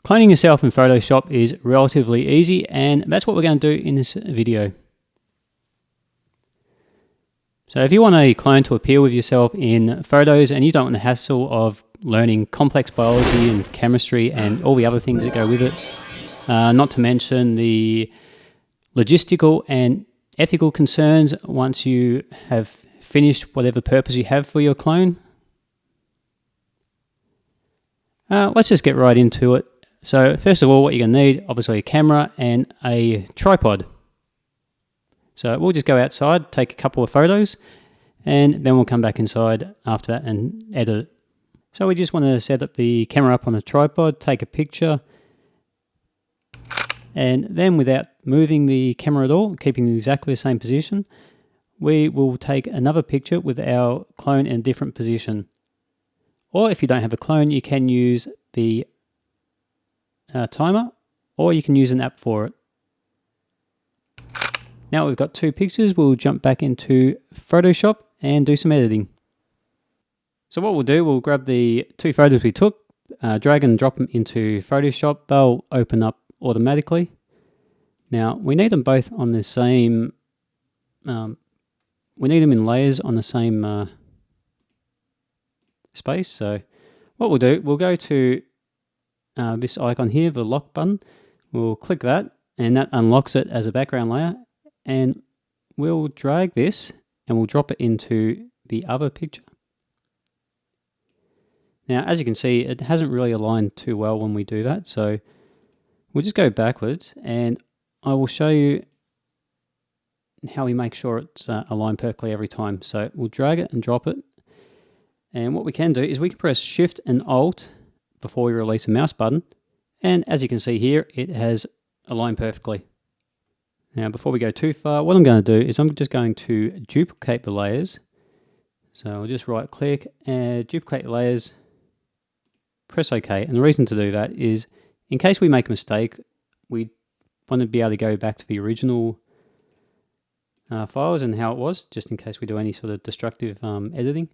Cloning yourself in Photoshop is relatively easy, and that's what we're going to do in this video. So if you want a clone to appear with yourself in photos and you don't want the hassle of learning complex biology and chemistry and all the other things that go with it, not to mention the logistical and ethical concerns once you have finished whatever purpose you have for your clone, let's just get right into it. So first of all, what you're going to need, obviously a camera and a tripod. So we'll just go outside, take a couple of photos, and then we'll come back inside after that and edit it. So we just want to set up the camera up on a tripod, take a picture, and then without moving the camera at all, keeping in exactly the same position, we will take another picture with our clone in a different position. Or if you don't have a clone, you can use the timer, or you can use an app for it. Now we've got two pictures, we'll jump back into Photoshop and do some editing. So what we'll do, we'll grab the two photos we took, drag and drop them into Photoshop. They'll open up automatically. Now we need them both on the same, we need them in layers on the same space. So what we'll do, we'll go to this icon here, the lock button. We'll click that and that unlocks it as a background layer, and we'll drag this and we'll drop it into the other picture. Now as you can see, it hasn't really aligned too well when we do that, so we'll just go backwards and I will show you how we make sure it's aligned perfectly every time. So we'll drag it and drop it, and what we can do is we can press Shift and Alt before we release the mouse button, and as you can see here, it has aligned perfectly. Now before we go too far, what I'm going to do is I'm just going to duplicate the layers. So I'll just right click and duplicate layers, press OK, and the reason to do that is in case we make a mistake, we want to be able to go back to the original files and how it was, just in case we do any sort of destructive editing.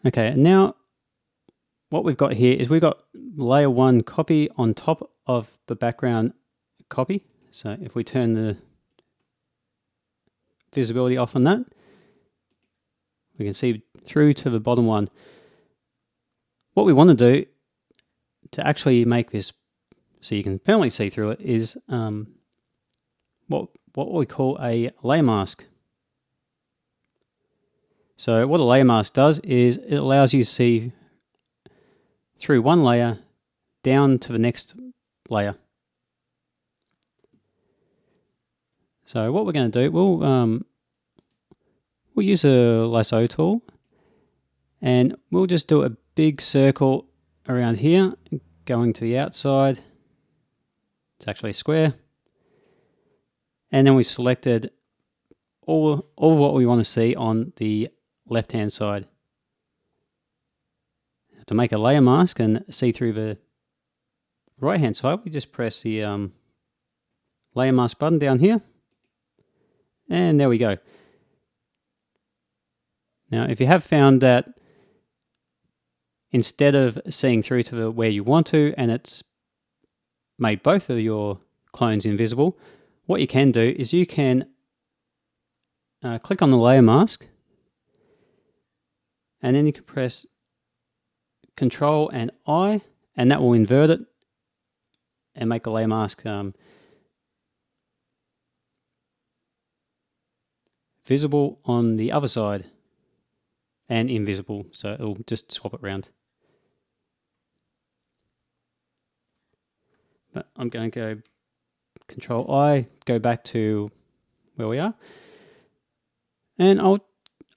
Okay, and now what we've got here is we've got layer 1 copy on top of the background copy. So if we turn the visibility off on that, we can see through to the bottom one. What we want to do to actually make this so you can permanently see through it is what we call a layer mask. So what a layer mask does is it allows you to see through one layer down to the next layer. So what we're going to do, we'll use a lasso tool and we'll just do a big circle around here going to the outside. It's actually a square, and then we've selected all of what we want to see on the left hand side. To make a layer mask and see through the right hand side, we just press the layer mask button down here, and there we go. Now if you have found that instead of seeing through to where you want to and it's made both of your clones invisible, what you can do is you can click on the layer mask, and then you can press Control and I, and that will invert it and make the layer mask visible on the other side and invisible, so it'll just swap it around. But I'm going to go Control I, go back to where we are, and I'm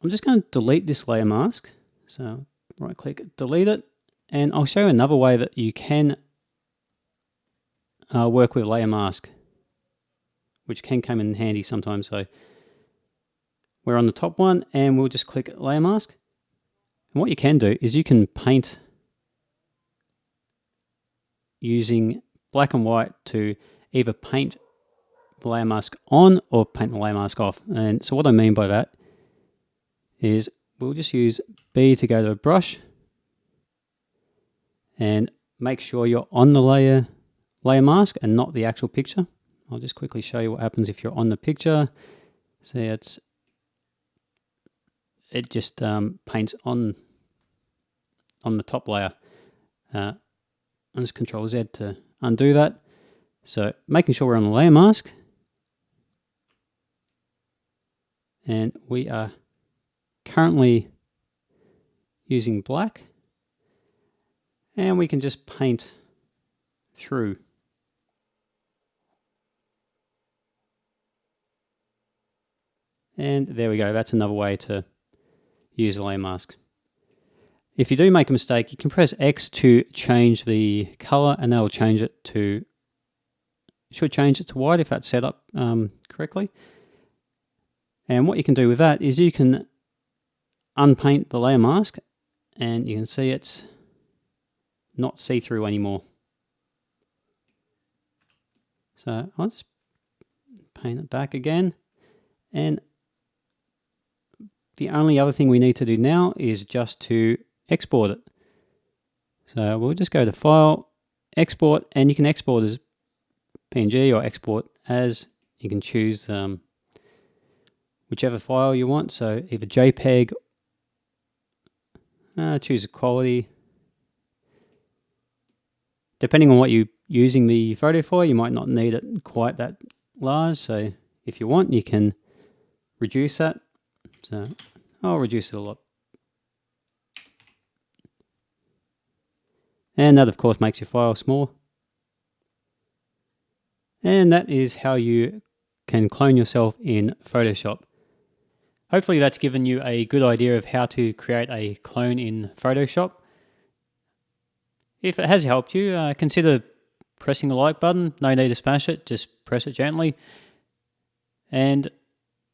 just going to delete this layer mask. So right click, delete it, and I'll show you another way that you can work with layer mask, which can come in handy sometimes. So we're on the top one and we'll just click layer mask, and what you can do is you can paint using black and white to either paint the layer mask on or paint the layer mask off. And so what I mean by that is we'll just use B to go to a brush, and make sure you're on the layer mask and not the actual picture. I'll just quickly show you what happens if you're on the picture. See, it just paints on the top layer. And just Control Z to undo that. So making sure we're on the layer mask, and we are currently using black, and we can just paint through. And there we go. That's another way to use a layer mask. If you do make a mistake, you can press X to change the color, and that'll change it to, should change it to white if that's set up correctly. And what you can do with that is you can unpaint the layer mask, and you can see it's not see-through anymore. So I'll just paint it back again, and the only other thing we need to do now is just to export it. So we'll just go to File, Export, and you can export as PNG or export as, you can choose whichever file you want. So either JPEG, choose a quality. Depending on what you're using the photo for, you might not need it quite that large. So if you want, you can reduce that. So I'll reduce it a lot. And that of course makes your file small. And that is how you can clone yourself in Photoshop. Hopefully that's given you a good idea of how to create a clone in Photoshop. If it has helped you, consider pressing the like button. No need to smash it, just press it gently. And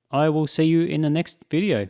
I will see you in the next video.